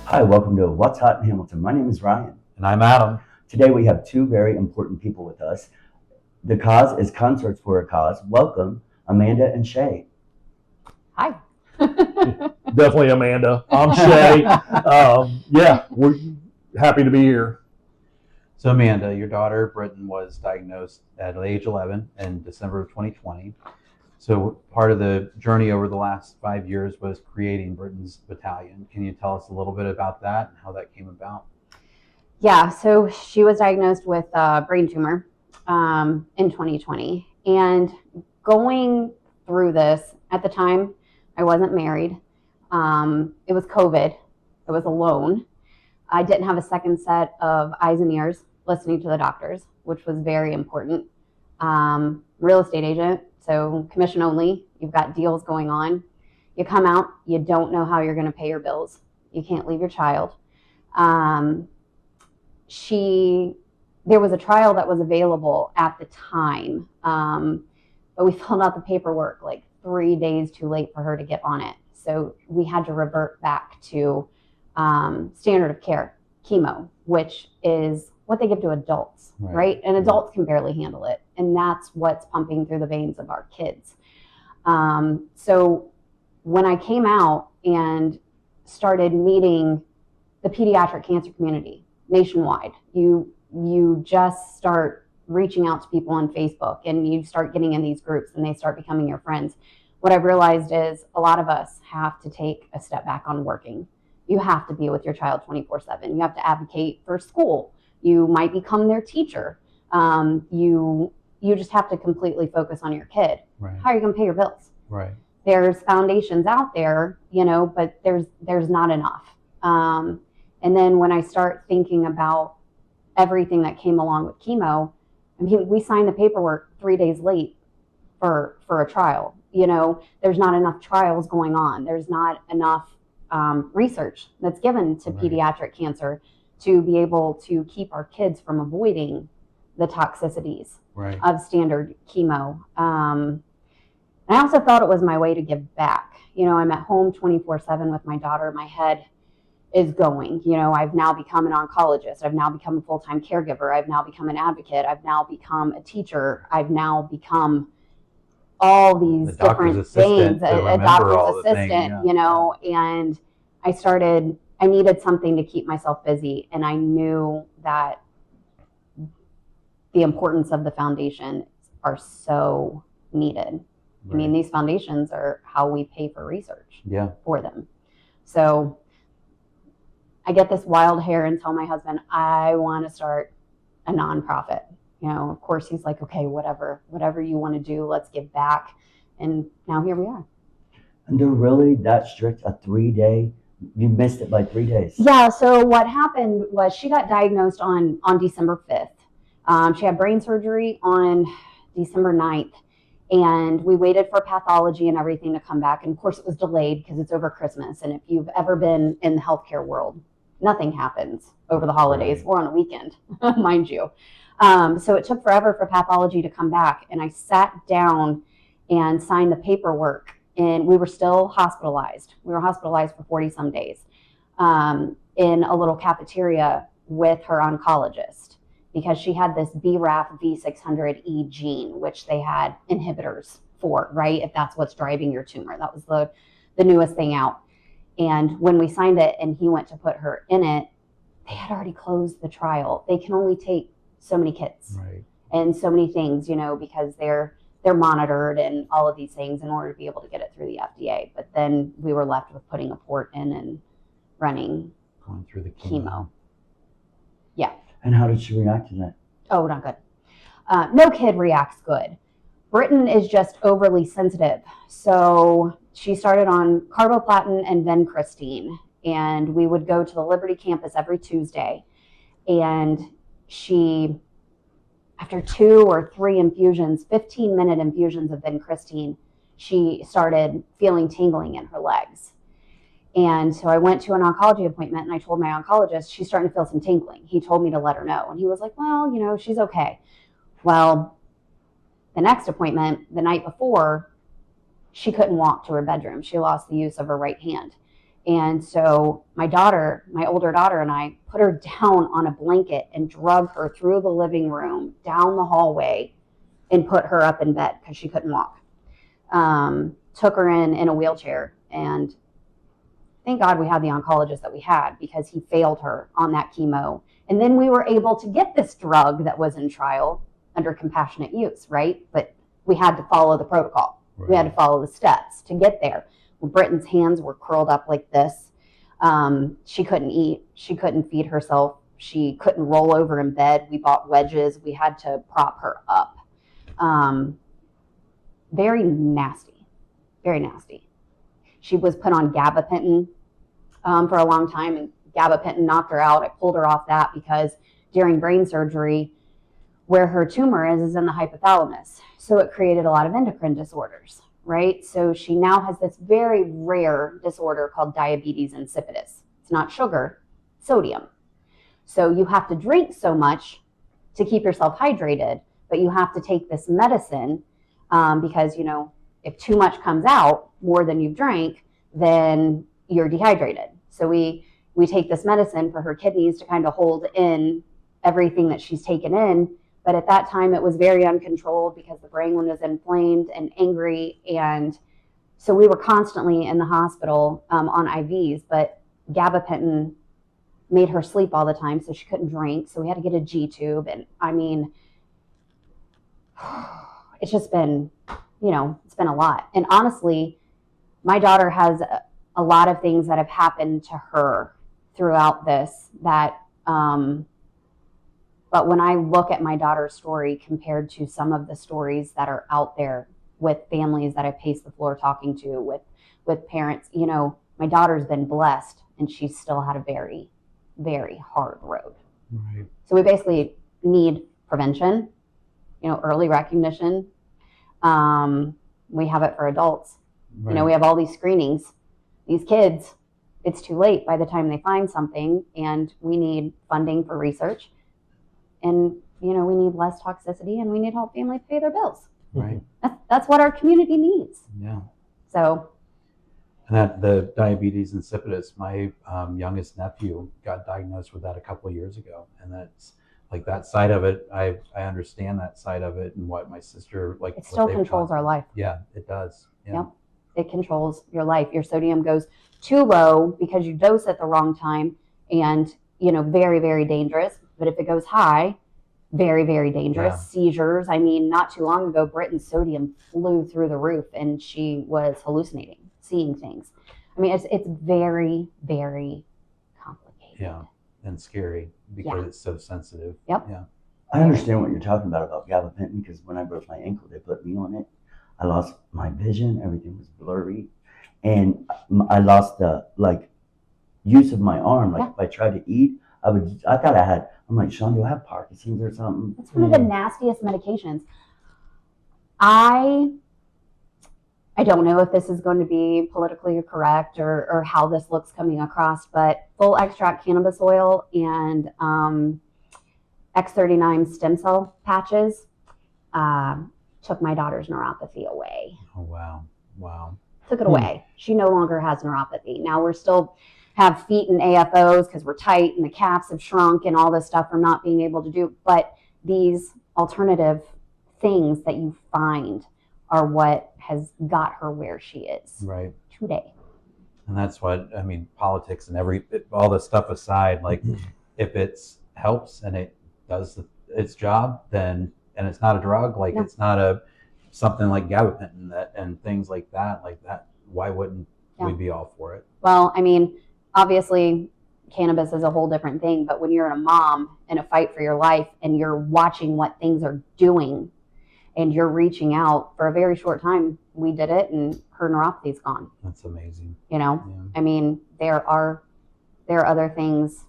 Hi, welcome to What's Hot in Hamilton. My name is Ryan. And I'm Adam. Today we have two very important people with us. The cause is Concerts for a Cause. Welcome, Amanda and Shay. Hi. Definitely Amanda. I'm Shay. Yeah, we're happy to be here. So Amanda, your daughter Bryttan was diagnosed at age 11 in December of 2020. So part of the journey over the last 5 years was creating Bryttan's Battalion. Can you tell us a little bit about that and how that came about? Yeah, so she was diagnosed with a brain tumor in 2020. And going through this, at the time, I wasn't married. It was COVID. I was alone. I didn't have a second set of eyes and ears listening to the doctors, which was very important. Real estate agent, so commission only. You've got deals going on. You come out, you don't know how you're going to pay your bills. You can't leave your child. There was a trial that was available at the time, but we filled out the paperwork like 3 days too late for her to get on it. So we had to revert back to standard of care, chemo, which is what they give to adults, right? And adults can barely handle it. And that's what's pumping through the veins of our kids. So when I came out and started meeting the pediatric cancer community nationwide, you just start reaching out to people on Facebook and you start getting in these groups and they start becoming your friends. What I've realized is a lot of us have to take a step back on working. You have to be with your child 24/7. You have to advocate for school. You might become their teacher. You just have to completely focus on your kid. Right. How are you going to pay your bills? Right. There's foundations out there, but there's not enough. And then when I start thinking about everything that came along with chemo, I mean, we signed the paperwork 3 days late for a trial. There's not enough trials going on. There's not enough research that's given to pediatric cancer to be able to keep our kids from avoiding the toxicities of standard chemo. And I also thought it was my way to give back. I'm at home 24/7 with my daughter. My head is going. I've now become an oncologist. I've now become a full-time caregiver. I've now become an advocate. I've now become a teacher. I've now become all these different things, a doctor's assistant, and I needed something to keep myself busy. And I knew that the importance of the foundation are so needed. Right. I mean, these foundations are how we pay for research for them. So I get this wild hair and tell my husband, I want to start a nonprofit. Of course, he's like, okay, whatever you want to do, let's give back. And now here we are. And they're really that strict, a 3-day? You missed it by 3 days. Yeah, so what happened was she got diagnosed on December 5th. She had brain surgery on December 9th. And we waited for pathology and everything to come back. And of course, it was delayed because it's over Christmas. And if you've ever been in the healthcare world, nothing happens over the holidays or on a weekend, mind you. So it took forever for pathology to come back. And I sat down and signed the paperwork. And we were still hospitalized. We were hospitalized for 40 some days in a little cafeteria with her oncologist because she had this BRAF V600E gene, which they had inhibitors for, right? If that's what's driving your tumor. That was the newest thing out. And when we signed it and he went to put her in it, they had already closed the trial. They can only take so many kids and so many things, because they're monitored and all of these things in order to be able to get it through the FDA. But then we were left with putting a port in and going through the chemo. Yeah. And how did she react to that? Oh, not good. No kid reacts good. Bryttan is just overly sensitive. So she started on carboplatin and vincristine. And we would go to the Liberty campus every Tuesday. And she, after 2 or 3 infusions, 15-minute infusions of vincristine, she started feeling tingling in her legs. And so I went to an oncology appointment and I told my oncologist, she's starting to feel some tingling. He told me to let her know. And he was like, well, she's okay. Well, the next appointment, the night before, she couldn't walk to her bedroom. She lost the use of her right hand. And so my older daughter, and I put her down on a blanket and drug her through the living room, down the hallway, and put her up in bed because she couldn't walk. Took her in a wheelchair, and thank God we had the oncologist that we had, because he failed her on that chemo. And then we were able to get this drug that was in trial under compassionate use, right? But we had to follow the protocol. Right. We had to follow the steps to get there. Well, Bryttan's hands were curled up like this. She couldn't eat. She couldn't feed herself. She couldn't roll over in bed. We bought wedges. We had to prop her up. Very nasty. Very nasty. She was put on gabapentin for a long time, and gabapentin knocked her out. I pulled her off that because during brain surgery, where her tumor is in the hypothalamus. So it created a lot of endocrine disorders, right? So she now has this very rare disorder called diabetes insipidus. It's not sugar, sodium. So you have to drink so much to keep yourself hydrated, but you have to take this medicine because, if too much comes out, more than you've drank, then you're dehydrated. So we take this medicine for her kidneys to kind of hold in everything that she's taken in. But at that time, it was very uncontrolled because the brain was inflamed and angry. And so we were constantly in the hospital on IVs, but gabapentin made her sleep all the time, so she couldn't drink. So we had to get a G tube. And I mean, it's just been, it's been a lot. And honestly, my daughter has a lot of things that have happened to her throughout this that, but when I look at my daughter's story compared to some of the stories that are out there with families that I've paced the floor talking to, with parents, my daughter's been blessed, and she's still had a very, very hard road. Right. So we basically need prevention, early recognition. We have it for adults. Right. We have all these screenings. These kids, it's too late by the time they find something, and we need funding for research. And, we need less toxicity, and we need help families pay their bills. Right. That's what our community needs. Yeah. So. And that the diabetes insipidus, my youngest nephew got diagnosed with that a couple of years ago, and that's like that side of it. I understand that side of it, and what my sister like. It still controls our life. Yeah, it does. Yeah. Yep. It controls your life. Your sodium goes too low because you dose at the wrong time, and very, very dangerous. But if it goes high, very, very dangerous. Yeah. Seizures. I mean, not too long ago, Bryttan's sodium flew through the roof, and she was hallucinating, seeing things. I mean, it's very, very complicated. Yeah, and scary because it's so sensitive. Yep. Yeah. I understand what you're talking about gabapentin, because when I broke my ankle, they put me on it. I lost my vision. Everything was blurry. And I lost the use of my arm. Like if I tried to eat, I thought I had, I'm like, Sean, do I have Parkinson's or something? It's one of the nastiest medications. I don't know if this is going to be politically correct or how this looks coming across, but full extract cannabis oil and X39 stem cell patches took my daughter's neuropathy away. Oh, wow. Wow. Took it away. She no longer has neuropathy. Now we're still have feet and AFOs because we're tight and the calves have shrunk and all this stuff from not being able to do. But these alternative things that you find are what has got her where she is Right. today. And that's what, I mean, politics and all this stuff aside, like if it helps and it does its job, then, and it's not a drug, like it's not something like gabapentin and things like that, why wouldn't we be all for it? Well, I mean, obviously cannabis is a whole different thing, but when you're a mom in a fight for your life and you're watching what things are doing and you're reaching out for a very short time, we did it and her neuropathy's gone. That's amazing. Yeah. I mean, there are other things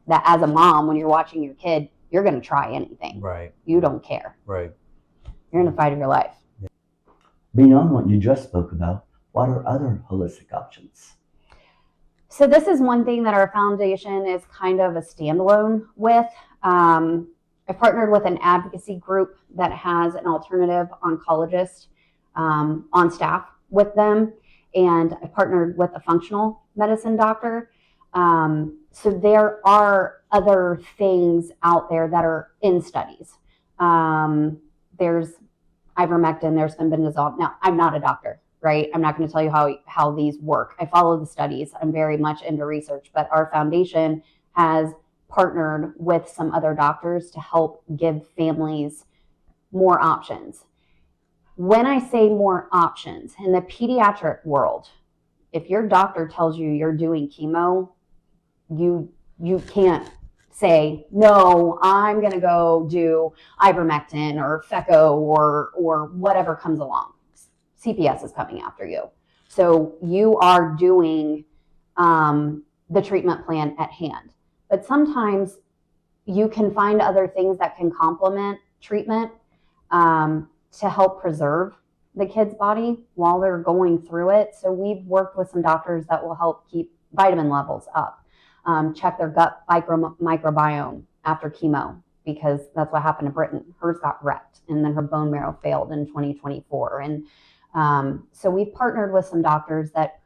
that as a mom, when you're watching your kid, you're going to try anything. Right. You don't care. Right. You're in the fight of your life. Beyond what you just spoke about, what are other holistic options? So this is one thing that our foundation is kind of a standalone with. I've partnered with an advocacy group that has an alternative oncologist on staff with them. and I partnered with a functional medicine doctor. So there are other things out there that are in studies. There's ivermectin, there's fenbendazole. Now, I'm not a doctor, right? I'm not going to tell you how these work. I follow the studies. I'm very much into research, but our foundation has partnered with some other doctors to help give families more options. When I say more options, in the pediatric world, if your doctor tells you you're doing chemo, you can't say, no, I'm going to go do ivermectin or FECO or whatever comes along. CPS is coming after you. So you are doing the treatment plan at hand. But sometimes you can find other things that can complement treatment to help preserve the kid's body while they're going through it. So we've worked with some doctors that will help keep vitamin levels up, check their gut microbiome after chemo, because that's what happened to Bryttan. Hers got wrecked, and then her bone marrow failed in 2024. And so we've partnered with some doctors that,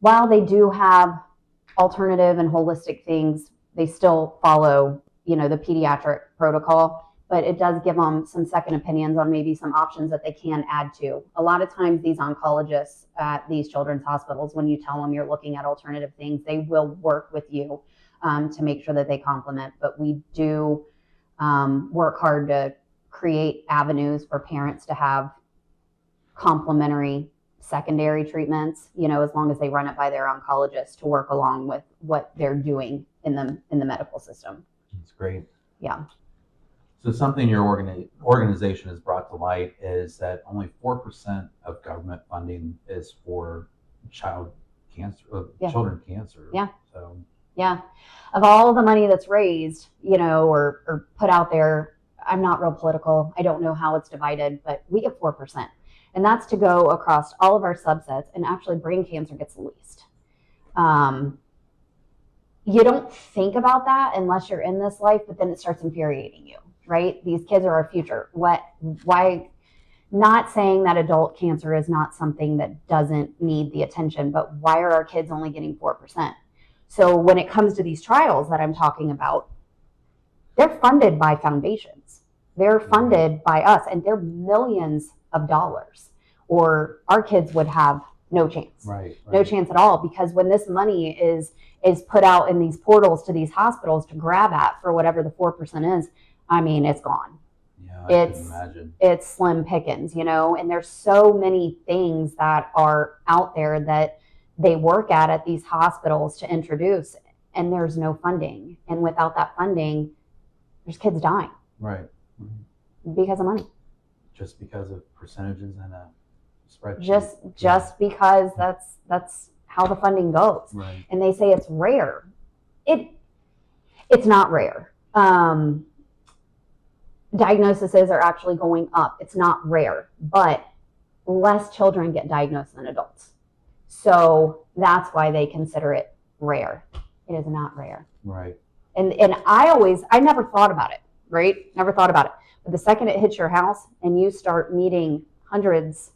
while they do have alternative and holistic things, they still follow, the pediatric protocol. But it does give them some second opinions on maybe some options that they can add to. A lot of times these oncologists at these children's hospitals, when you tell them you're looking at alternative things, they will work with you to make sure that they complement. But we do work hard to create avenues for parents to have complementary secondary treatments, as long as they run it by their oncologist to work along with what they're doing in the medical system. That's great. Yeah. So something your organization has brought to light is that only 4% of government funding is for children cancer. Yeah. So yeah, of all the money that's raised, or put out there, I'm not real political. I don't know how it's divided, but we get 4%. And that's to go across all of our subsets, and actually brain cancer gets the least. You don't think about that unless you're in this life, but then it starts infuriating you, right? These kids are our future. Why? Not saying that adult cancer is not something that doesn't need the attention, but why are our kids only getting 4%? So when it comes to these trials that I'm talking about, they're funded by foundations. They're funded by us, and they're millions of dollars, or our kids would have no chance. Right. No chance at all, because when this money is put out in these portals to these hospitals to grab at for whatever the 4% is, it's gone. Yeah, I can imagine. It's slim pickings, and there's so many things that are out there that they work at these hospitals to introduce, and there's no funding. And without that funding, there's kids dying. Right. Because of money. Just because of percentages and a spreadsheet. Just because that's how the funding goes. Right. And they say it's rare. It's not rare. Diagnoses are actually going up. It's not rare, but less children get diagnosed than adults. So that's why they consider it rare. It is not rare. Right. And I never thought about it, right? Never thought about it. But the second it hits your house and you start meeting hundreds,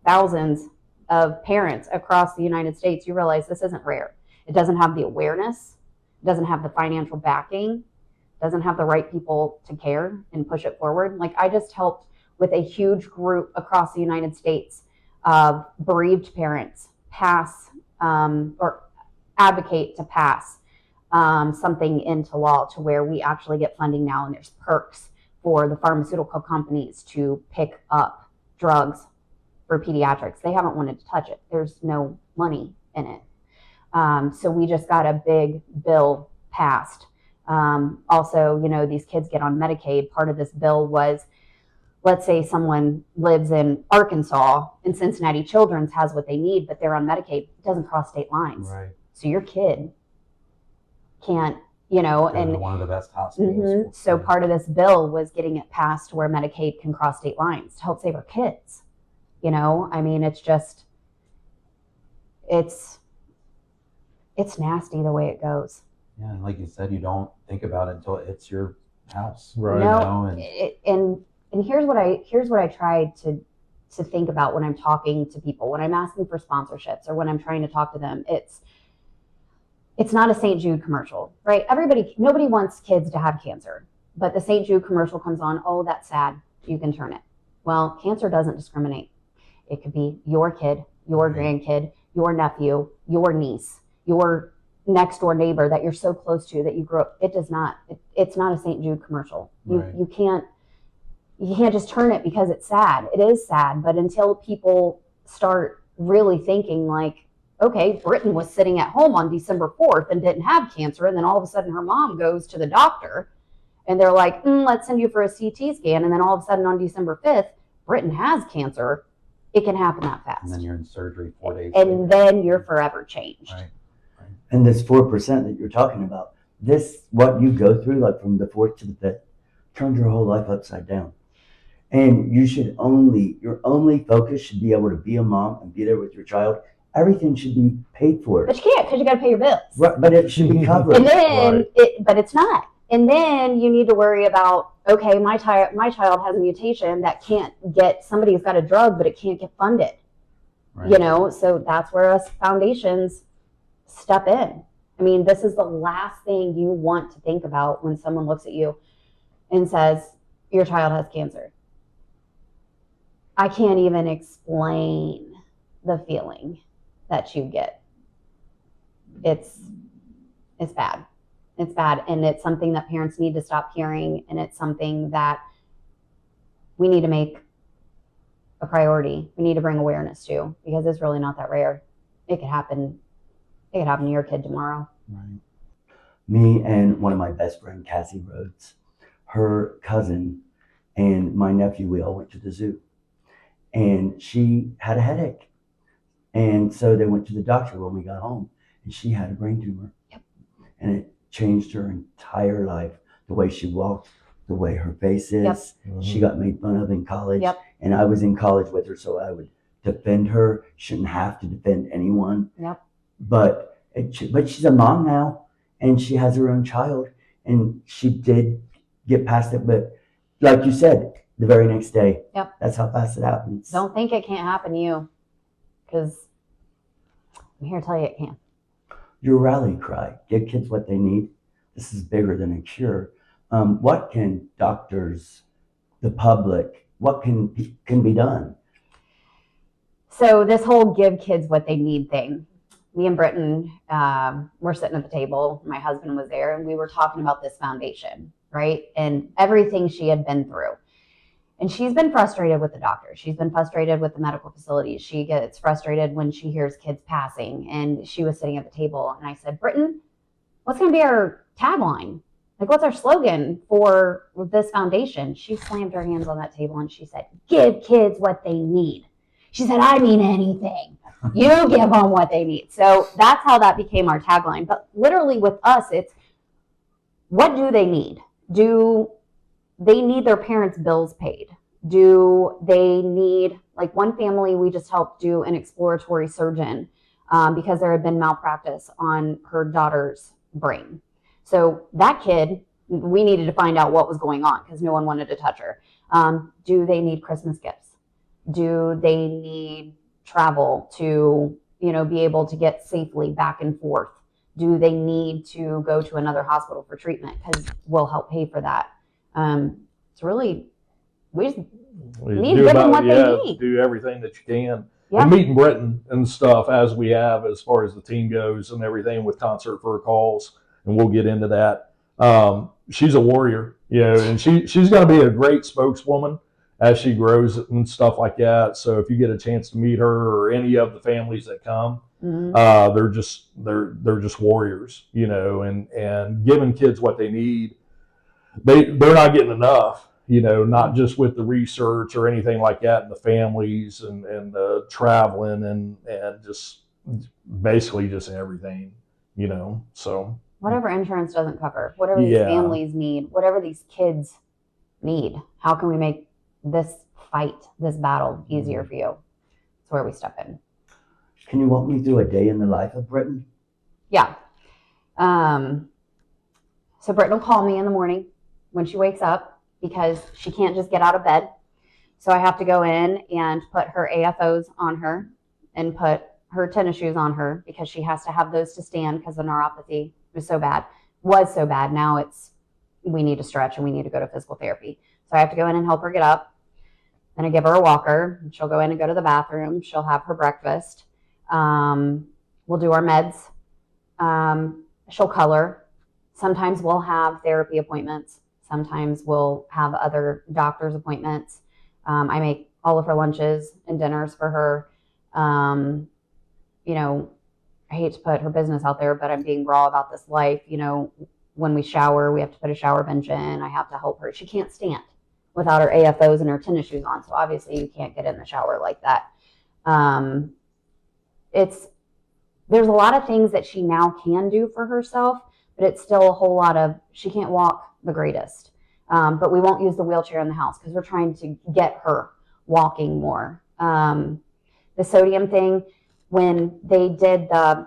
thousands of parents across the United States, you realize this isn't rare. It doesn't have the awareness, it doesn't have the financial backing, doesn't have the right people to care and push it forward. Like, I just helped with a huge group across the United States of bereaved parents pass or advocate to pass something into law to where we actually get funding now, and there's perks for the pharmaceutical companies to pick up drugs for pediatrics. They haven't wanted to touch it. There's no money in it. So we just got a big bill passed. Also, these kids get on Medicaid. Part of this bill was, let's say someone lives in Arkansas and Cincinnati Children's has what they need, but they're on Medicaid. It doesn't cross state lines. Right. So your kid can't, and one of the best hospitals. Mm-hmm. So part of this bill was getting it passed to where Medicaid can cross state lines to help save our kids. It's just, it's nasty the way it goes. Yeah, and like you said, you don't think about it until it's your house. Right. No, and here's what I tried to to think about when I'm talking to people, when I'm asking for sponsorships or when I'm trying to talk to them. It's not a St. Jude commercial, right? Nobody wants kids to have cancer, but the St. Jude commercial comes on. Oh, that's sad. You can turn it. Well, cancer doesn't discriminate. It could be your kid, your grandkid, your nephew, your niece, your next door neighbor that you're so close to that you grew up. It does not. It's not a St. Jude commercial. You can't just turn it because it's sad. It is sad, but until people start really thinking like, okay, Bryttan was sitting at home on December 4th and didn't have cancer, and then all of a sudden her mom goes to the doctor and they're like, let's send you for a CT scan, and then all of a sudden on December 5th, Bryttan has cancer. It can happen that fast. And then you're in surgery 4 days and later. then you're forever changed. Right. And this 4% that you're talking about, what you go through, like from the 4th to the 5th, turns your whole life upside down. And your only focus should be able to be a mom and be there with your child. Everything should be paid for. But you can't, because you got to pay your bills. Right, but it should be covered. And then, but it's not. And then you need to worry about, okay, my child has a mutation that can't get, somebody's got a drug, but it can't get funded. Right. So that's where us foundations step in. I mean, this is the last thing you want to think about when someone looks at you and says, your child has cancer. I can't even explain the feeling that you get. It's bad. It's bad. And it's something that parents need to stop hearing. And it's something that we need to make a priority. We need to bring awareness to, because it's really not that rare. It could happen. It could happen to your kid tomorrow. Right. Me and one of my best friend, Cassie Rhodes, her cousin and my nephew, we all went to the zoo. And she had a headache. And so they went to the doctor when we got home. And she had a brain tumor. Yep. And it changed her entire life. The way she walked, the way her face is. Yep. Mm-hmm. She got made fun of in college. Yep. And I was in college with her, so I would defend her. Shouldn't have to defend anyone. Yep. But she's a mom now, and she has her own child, and she did get past it. But like you said, the very next day, Yep. That's how fast it happens. Don't think it can't happen to you, because I'm here to tell you it can. Your rally cry: give kids what they need. This is bigger than a cure. What can doctors, the public, what can be done? So this whole give kids what they need thing, me and Bryttan were sitting at the table. My husband was there, and we were talking about this foundation, right? And everything she had been through. And she's been frustrated with the doctor. She's been frustrated with the medical facilities. She gets frustrated when she hears kids passing. And she was sitting at the table, and I said, Bryttan, what's going to be our tagline? Like, what's our slogan for this foundation? She slammed her hands on that table and she said, give kids what they need. She said, I mean anything. You give them what they need. So that's how that became our tagline. But literally with us, it's, what do they need? Do they need their parents' bills paid? Do they need, like one family, we just helped do an exploratory surgeon because there had been malpractice on her daughter's brain. So that kid, we needed to find out what was going on because no one wanted to touch her. Do they need Christmas gifts? Do they need travel to, be able to get safely back and forth? Do they need to go to another hospital for treatment? Because we'll help pay for that. It's really, we just need to give them what they need. Do everything that you can. Yeah. And meeting Bryttan and stuff as we have, as far as the team goes and everything with concert for her calls, and we'll get into that. She's a warrior, and she's going to be a great spokeswoman as she grows and stuff like that. So if you get a chance to meet her or any of the families that come, they're just warriors, and giving kids what they need. They're not getting enough, not just with the research or anything like that, and the families and the traveling and just basically just everything, so. Whatever insurance doesn't cover, whatever these families need, whatever these kids need, how can we make this fight, this battle easier for you? That's where we step in. Can you walk me through a day in the life of Bryttan? Yeah. So Bryttan will call me in the morning when she wakes up because she can't just get out of bed. So I have to go in and put her AFOs on her and put her tennis shoes on her because she has to have those to stand because the neuropathy was so bad. Now we need to stretch and we need to go to physical therapy. So I have to go in and help her get up. Then I give her a walker. She'll go in and go to the bathroom. She'll have her breakfast. We'll do our meds. She'll color. Sometimes we'll have therapy appointments. Sometimes we'll have other doctor's appointments. I make all of her lunches and dinners for her. You know, I hate to put her business out there, but I'm being raw about this life. You know, when we shower, we have to put a shower bench in. I have to help her. She can't stand without her AFOs and her tennis shoes on. So obviously you can't get in the shower like that. There's a lot of things that she now can do for herself, but it's still a whole lot of, she can't walk the greatest. But we won't use the wheelchair in the house because we're trying to get her walking more. The sodium thing, when they did the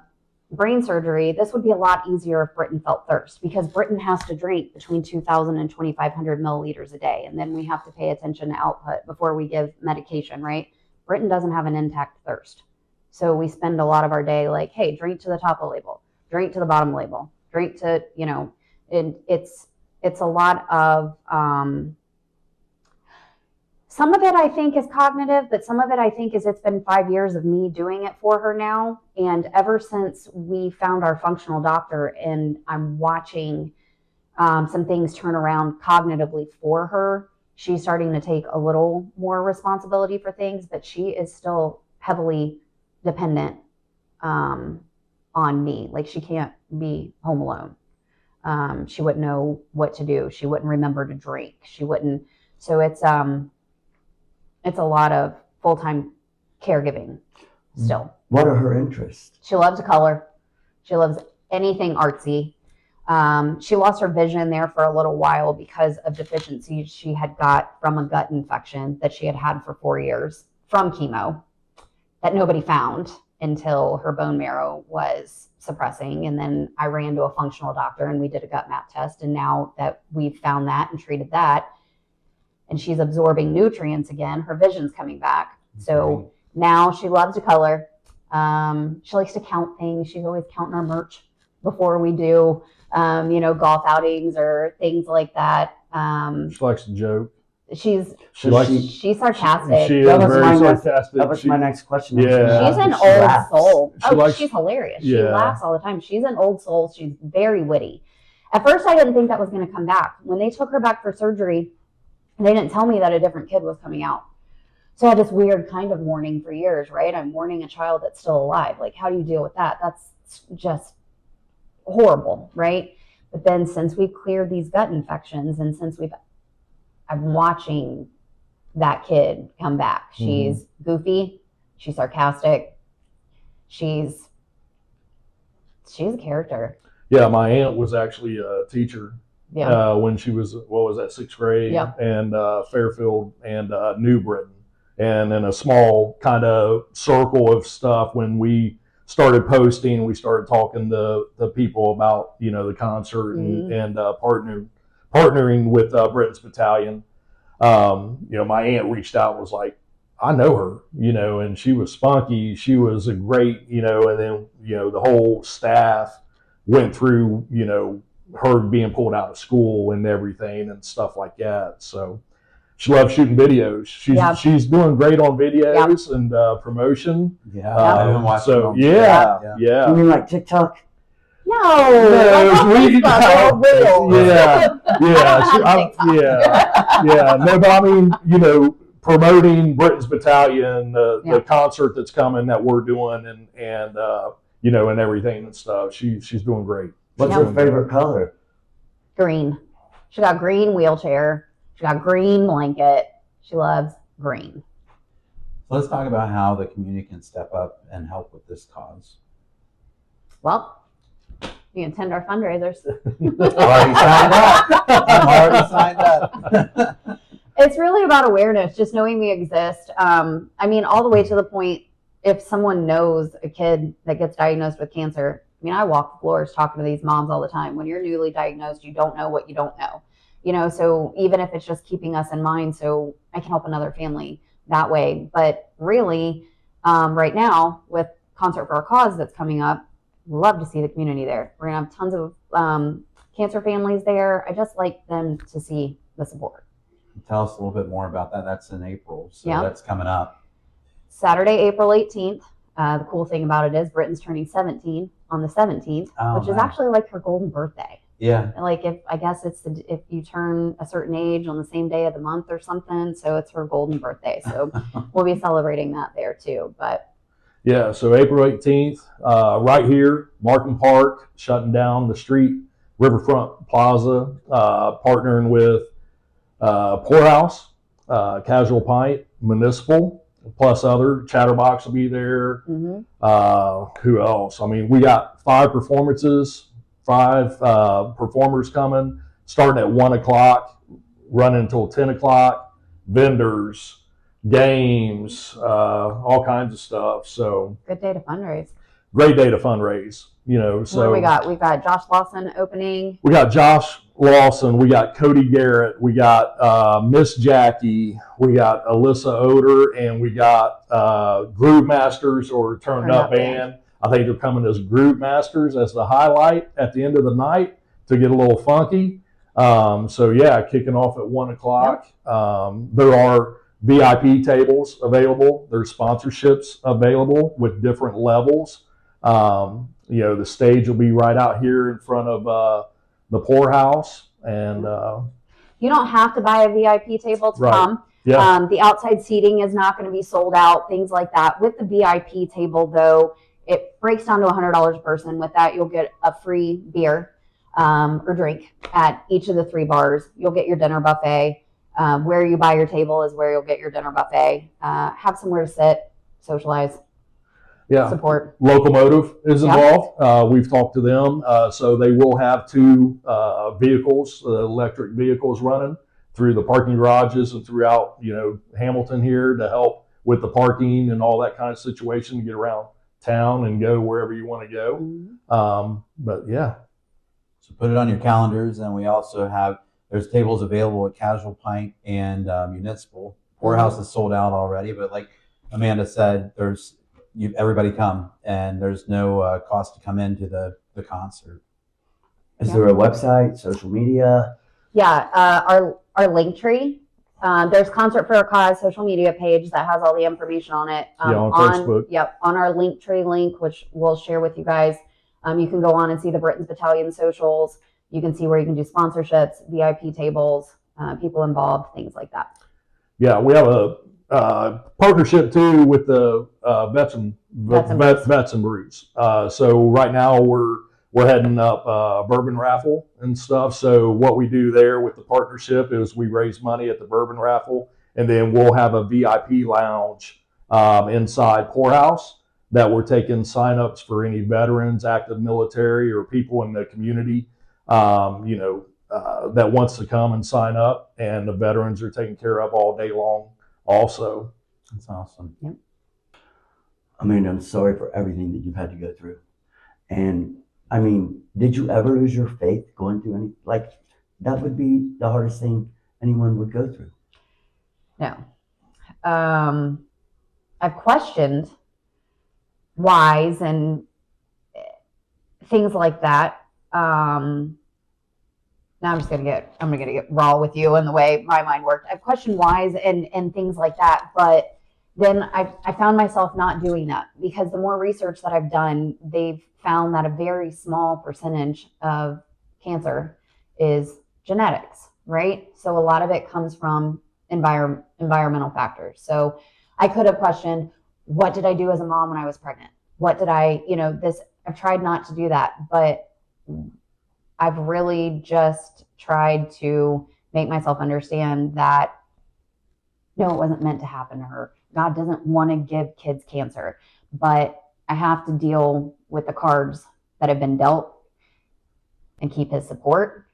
brain surgery, this would be a lot easier if Bryttan felt thirst because Bryttan has to drink between 2,000 and 2,500 milliliters a day. And then we have to pay attention to output before we give medication, right? Bryttan doesn't have an intact thirst. So we spend a lot of our day like, hey, drink to the top of the label, drink to the bottom label, drink to, you know, it's a lot of, some of it I think is cognitive, but some of it I think is it's been 5 years of me doing it for her now. And ever since we found our functional doctor and I'm watching some things turn around cognitively for her, she's starting to take a little more responsibility for things, but she is still heavily dependent on me. Like she can't be home alone. She wouldn't know what to do. She wouldn't remember to drink. She wouldn't. So it's a lot of full-time caregiving still. What are her interests? She loves to color. She loves anything artsy. She lost her vision there for a little while because of deficiencies she had got from a gut infection that she had had for 4 years from chemo that nobody found until her bone marrow was suppressing. And then I ran to a functional doctor and we did a gut map test. And now that we've found that and treated that, and she's absorbing nutrients again, her vision's coming back. So now she loves to color. She likes to count things. She's always counting our merch before we do, golf outings or things like that. She likes to joke. She's She's sarcastic. She is That was very my next- sarcastic. That was my next question. Yeah. She's an She old laughs. soul. She She's hilarious. She Yeah. laughs all the time. She's an old soul. She's very witty. At first, I didn't think that was going to come back. When they took her back for surgery, they didn't tell me that a different kid was coming out. So I had this weird kind of mourning for years, right? I'm mourning a child that's still alive. Like, how do you deal with that? That's just horrible, right? But then since we've cleared these gut infections and since I'm watching that kid come back. She's goofy. She's sarcastic. She's a character. Yeah, my aunt was actually a teacher Yeah. when she was, what was that, 6th grade? Yeah. And Fairfield and New Britain. And in a small kind of circle of stuff, when we started posting, we started talking to the people about, the concert and partnering with Bryttan's Battalion. My aunt reached out and was like, I know her, and she was spunky. She was a great, and then, the whole staff went through, her being pulled out of school and everything and stuff like that. So she loves shooting videos. She's doing great on videos and promotion. Yeah, I've been watching So them. yeah. You mean like TikTok? No, like on Facebook, real. No, but I mean, promoting Bryttan's Battalion, the concert that's coming that we're doing, and and everything and stuff. She's doing great. What's her favorite color? Green. She got green wheelchair. She got green blanket. She loves green. So let's talk about how the community can step up and help with this cause. Well, you can attend our fundraisers. Already signed up. I'm already signed up. It's really about awareness, just knowing we exist. All the way to the point, if someone knows a kid that gets diagnosed with cancer, I walk the floors talking to these moms all the time. When you're newly diagnosed, you don't know what you don't know. you know, so even if it's just keeping us in mind, so I can help another family that way. But really, right now with Concert for a Cause that's coming up, love to see the community there. We're gonna have tons of cancer families there. I just like them to see the support. Tell us a little bit more about that. That's in April, so Yeah. that's coming up. Saturday, April 18th. The cool thing about it is Bryttan's turning 17 on the 17th, Oh, which is nice. actually like her golden birthday. Yeah. Like I guess it's if you turn a certain age on the same day of the month or something, so it's her golden birthday. So we'll be celebrating that there too. But Yeah, so April 18th, right here, Markham Park, shutting down the street, Riverfront Plaza, partnering with Poorhouse, Casual Pint, Municipal, plus other. Chatterbox will be there. Who else? I mean, we got 5 performances, 5 performers coming, starting at 1 o'clock, running until 10 o'clock, vendors, games, all kinds of stuff. So good day to fundraise. great day to fundraise, you know. So What do we got? We've got Josh Lawson opening. we got Josh Lawson, we got Cody Garrett, we got Miss Jackie, we got Alyssa Oder, and we got Groove Masters or Turn Up Band. I think they're coming as Groove Masters as the highlight at the end of the night to get a little funky. So yeah, kicking off at 1 o'clock. There are VIP tables available. There's sponsorships available with different levels. You know, the stage will be right out here in front of the Poorhouse, and You don't have to buy a VIP table to Right. come. yeah, The outside seating is not going to be sold out, things like that. With the VIP table, though, it breaks down to $100 a person. With that, you'll get a free beer or drink at each of the 3 bars. You'll get your dinner buffet. Where you buy your table is where you'll get your dinner buffet. Have somewhere to sit, socialize, yeah. support. Locomotive is Yeah. involved. We've talked to them, so they will have 2 vehicles, electric vehicles running through the parking garages and throughout, you know, Hamilton here to help with the parking and all that kind of situation to get around town and go wherever you want to go. But yeah, So put it on your calendars, and we also have there's tables available at Casual Pint and Municipal. Poorhouse is sold out already, but like Amanda said, there's everybody come, and there's no cost to come into the concert. Is there a website, social media? Yeah, our link tree. There's Concert for a Cause social media page that has all the information on it. on Facebook. Yep, on our link tree link, which we'll share with you guys. You can go on and see the Bryttan's Battalion socials. You can see where you can do sponsorships, VIP tables, people involved, things like that. Yeah, we have a partnership too with the Vets and Brews. So right now we're heading up bourbon raffle and stuff. So what we do there with the partnership is we raise money at the bourbon raffle, and then we'll have a VIP lounge inside Poorhouse that we're taking signups for any veterans, active military, or people in the community, you know, that wants to come and sign up, and the veterans are taken care of all day long also. That's awesome. Yep. I mean, I'm sorry for everything that you've had to go through. And I mean, did you ever lose your faith going through any, like, that would be the hardest thing anyone would go through. No. I've questioned whys and things like that. Now I'm gonna get raw with you in the way my mind worked. I've questioned whys and things like that, but then I found myself not doing that, because the more research that I've done, they've found that a very small percentage of cancer is genetics, right? So a lot of it comes from environmental factors. So I could have questioned, what did I do as a mom when I was pregnant? What did I, I've tried not to do that, but I've really just tried to make myself understand that no, it wasn't meant to happen to her. God doesn't want to give kids cancer, but I have to deal with the cards that have been dealt and keep his support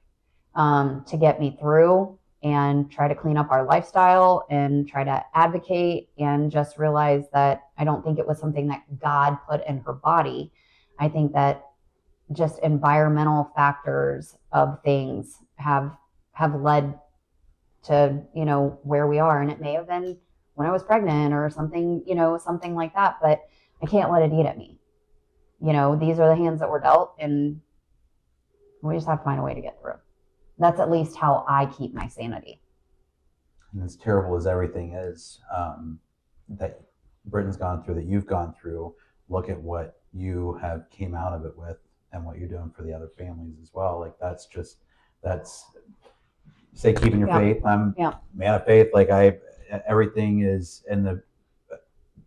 to get me through, and try to clean up our lifestyle and try to advocate, and just realize that I don't think it was something that God put in her body. I think that just environmental factors of things have have led to, where we are. And it may have been when I was pregnant or something, something like that, but I can't let it eat at me. These are the hands that were dealt, and we just have to find a way to get through. That's at least how I keep my sanity. And as terrible as everything is that Bryttan's gone through, that you've gone through, look at what you have came out of it with and what you're doing for the other families as well. Like that's say keeping your faith. I'm a man of faith. Like everything is in the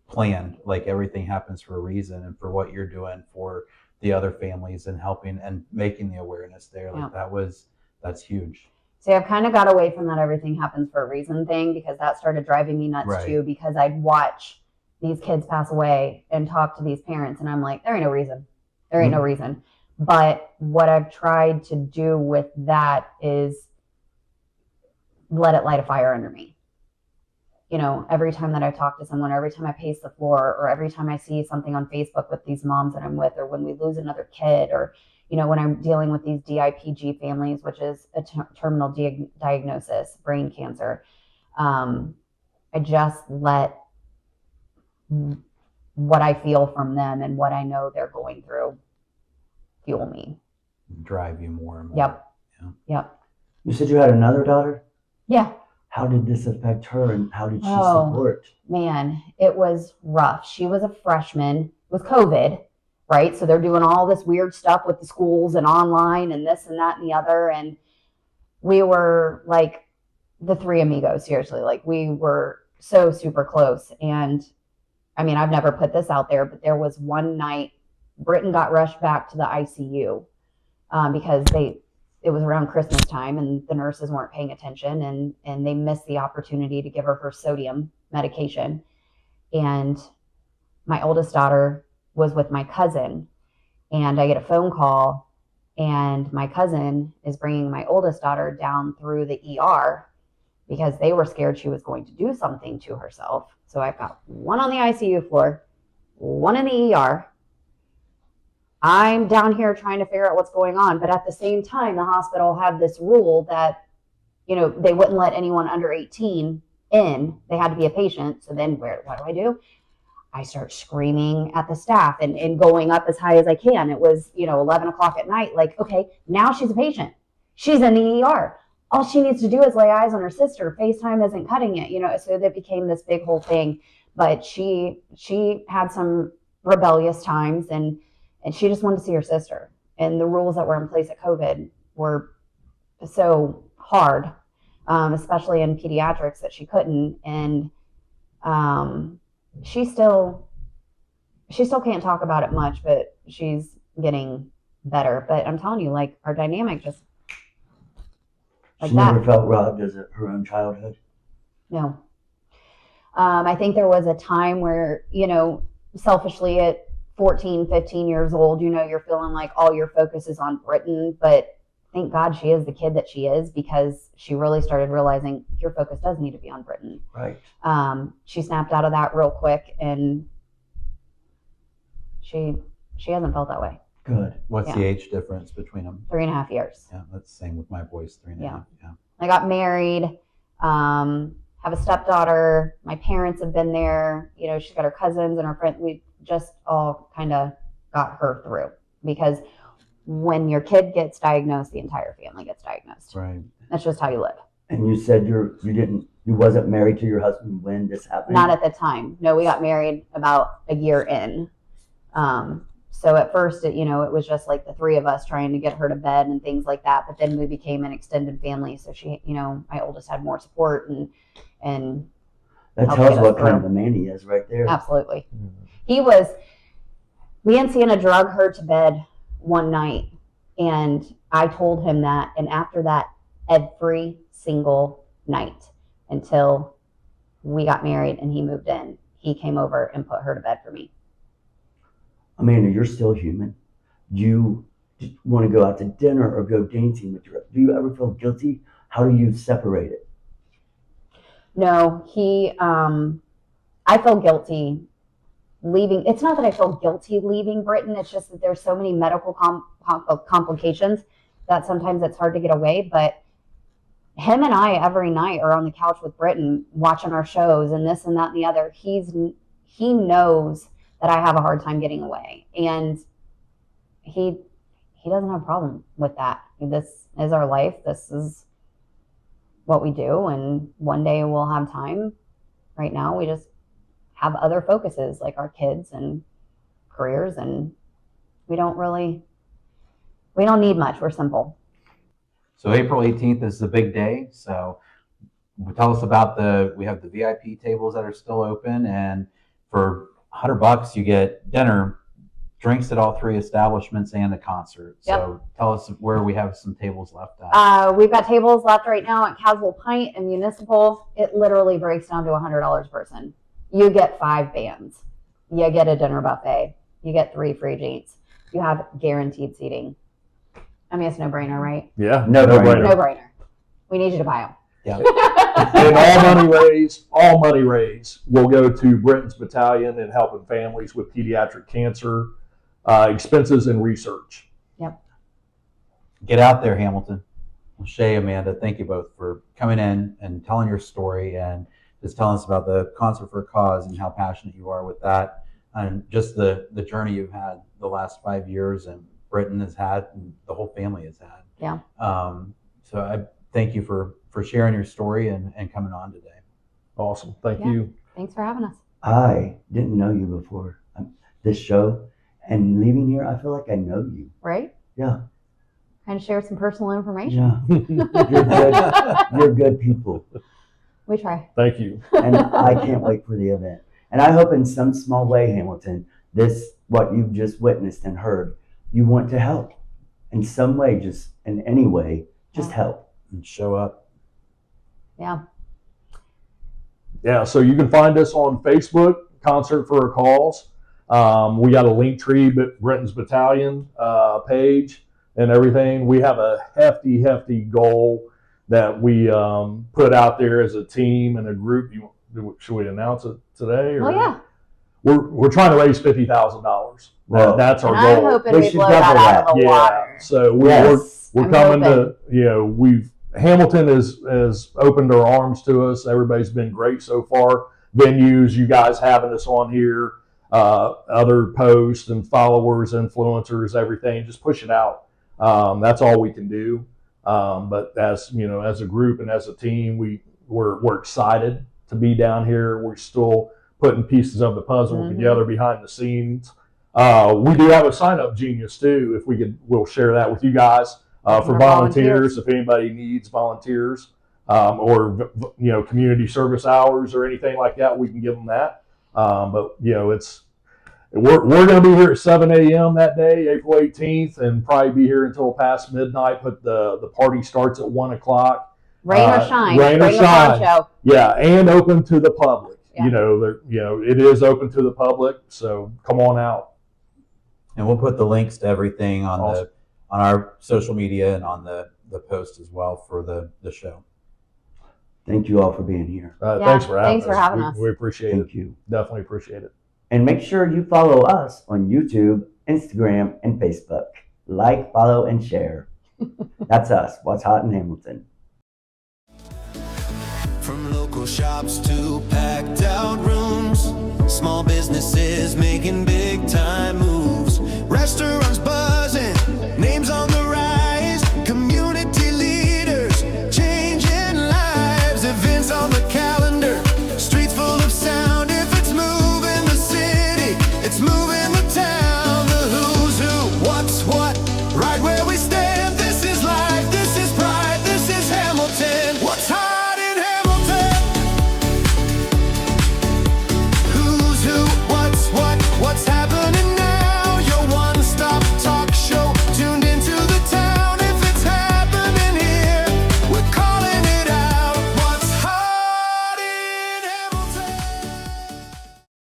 plan. Like everything happens for a reason, and for what you're doing for the other families and helping and making the awareness there. Like that's huge. See, I've kind of got away from that everything happens for a reason thing, because that started driving me nuts too, because I'd watch these kids pass away and talk to these parents, and I'm like, there ain't no reason. There ain't no reason. But what I've tried to do with that is let it light a fire under me. Every time that I talk to someone, or every time I pace the floor, or every time I see something on Facebook with these moms that I'm with, or when we lose another kid, or, when I'm dealing with these DIPG families, which is a terminal diagnosis, brain cancer, I just let what I feel from them and what I know they're going through fuel me. Drive you more and more. Yep. Yeah. Yep. You said you had another daughter? Yeah. How did this affect her, and how did she support? Man, it was rough. She was a freshman with COVID, right? So they're doing all this weird stuff with the schools and online and this and that and the other. And we were like the three amigos, seriously. Like we were so super close. And I mean, I've never put this out there, but there was one night Bryttan got rushed back to the ICU because it was around Christmas time and the nurses weren't paying attention, and they missed the opportunity to give her sodium medication. And my oldest daughter was with my cousin, and I get a phone call, and my cousin is bringing my oldest daughter down through the ER because they were scared she was going to do something to herself. So I've got one on the ICU floor, one in the ER. I'm down here trying to figure out what's going on. But at the same time, the hospital had this rule that, they wouldn't let anyone under 18 in. They had to be a patient. So then what do? I start screaming at the staff and going up as high as I can. It was, 11 o'clock at night. Like, okay, now she's a patient. She's in the ER. All she needs to do is lay eyes on her sister. FaceTime isn't cutting it, so that became this big whole thing. But she had some rebellious times, and she just wanted to see her sister. And the rules that were in place at COVID were so hard, especially in pediatrics, that she couldn't. And she still can't talk about it much, but she's getting better. But I'm telling you, like, our dynamic just like She that. never felt robbed as her own childhood? No. I think there was a time where, selfishly at 14, 15 years old, you're feeling like all your focus is on Bryttan, but thank God she is the kid that she is, because she really started realizing your focus does need to be on Bryttan. Right. She snapped out of that real quick, and she hasn't felt that way. Good. What's the age difference between them? 3.5 years. Yeah, that's the same with my boys, 3.5. Yeah. I got married, have a stepdaughter. My parents have been there. She's got her cousins and her friends. We just all kind of got her through, because when your kid gets diagnosed, the entire family gets diagnosed. Right. That's just how you live. And you said you wasn't married to your husband when this happened? Not at the time. No, we got married about a year in. So at first, it was just like the three of us trying to get her to bed and things like that. But then we became an extended family. So she, my oldest had more support and that tells what kind of a man he is right there. Absolutely. He was, me and Sienna drug her to bed one night, and I told him that. And after that, every single night until we got married and he moved in, he came over and put her to bed for me. Amanda, you're still human. You want to go out to dinner or go dancing with your, do you ever feel guilty? How do you separate it? No, I feel guilty leaving. It's not that I feel guilty leaving Bryttan. It's just that there's so many medical complications that sometimes it's hard to get away. But him and I every night are on the couch with Bryttan watching our shows and this and that and the other. He knows that I have a hard time getting away, and he doesn't have a problem with that. This is our life. This is what we do, and one day we'll have time. Right now, we just have other focuses like our kids and careers, and we don't need much. We're simple. So April 18th is the big day. So tell us about we have the VIP tables that are still open, and for $100 you get dinner, drinks at all 3 establishments, and the concert. So tell us where we have some tables left at. We've got tables left right now at Caswell Pint and Municipal. It literally breaks down to $100 a person. You get 5 bands. You get a dinner buffet. You get 3 free drinks. You have guaranteed seating. I mean, it's no brainer, right? Yeah, No brainer. No brainer. We need you to buy them. Yeah. And all money raised will go to Bryttan's Battalion and helping families with pediatric cancer, expenses and research. Yep. Get out there, Hamilton. Well, Shay, Amanda, thank you both for coming in and telling your story and just telling us about the Concert for a Cause and how passionate you are with that, and just the journey you've had the last 5 years and Bryttan has had and the whole family has had. Yeah. So I thank you for sharing your story and coming on today. Awesome. Thank Yeah. you. Thanks for having us. I didn't know you before this show, and leaving here, I feel like I know you. Right? Yeah, Kind of share some personal information. yeah. You're good. You're good people, We try. Thank you. and I can't wait for the event. And I hope, in some small way, Hamilton, what you've just witnessed and heard, you want to help in some way, just in any way, just help. And show up. Yeah. Yeah, so you can find us on Facebook, Concert for a Cause. We got a link tree, but Bryttan's Battalion page and everything. We have a hefty goal that we put out there as a team and a group. Should we announce it today? Or? Oh, yeah. We're trying to raise $50,000. Well, That's our And I'm goal. hoping We we should blow that double out of the Yeah. water. So Yes. we're I'm coming hoping. to Hamilton has opened their arms to us. Everybody's been great so far. Venues, you guys having us on here, other posts and followers, influencers, everything. Just push it out. That's all we can do. But as a group and as a team, we're excited to be down here. We're still putting pieces of the puzzle together behind the scenes. We do have a sign-up genius too. If we'll share that with you guys for volunteers. If anybody needs volunteers or community service hours or anything like that, we can give them that. But we're going to be here at 7 a.m. that day, April 18th, and probably be here until past midnight. But the party starts at 1 o'clock. Rain or shine. Rain or Bring a shine. poncho. Yeah, and open to the public. Yeah. It is open to the public, so come on out. And we'll put the links to everything on Awesome. on our social media and on the post as well for the show. Thank you all for being here. Yeah, Thanks for having thanks for having us. us. We appreciate Thank it. you. Definitely appreciate it. And make sure you follow us on YouTube, Instagram, and Facebook. Like, follow, and share. That's us. What's Hot in Hamilton. From local shops to packed out rooms, small businesses making big time moves, restaurants, bars.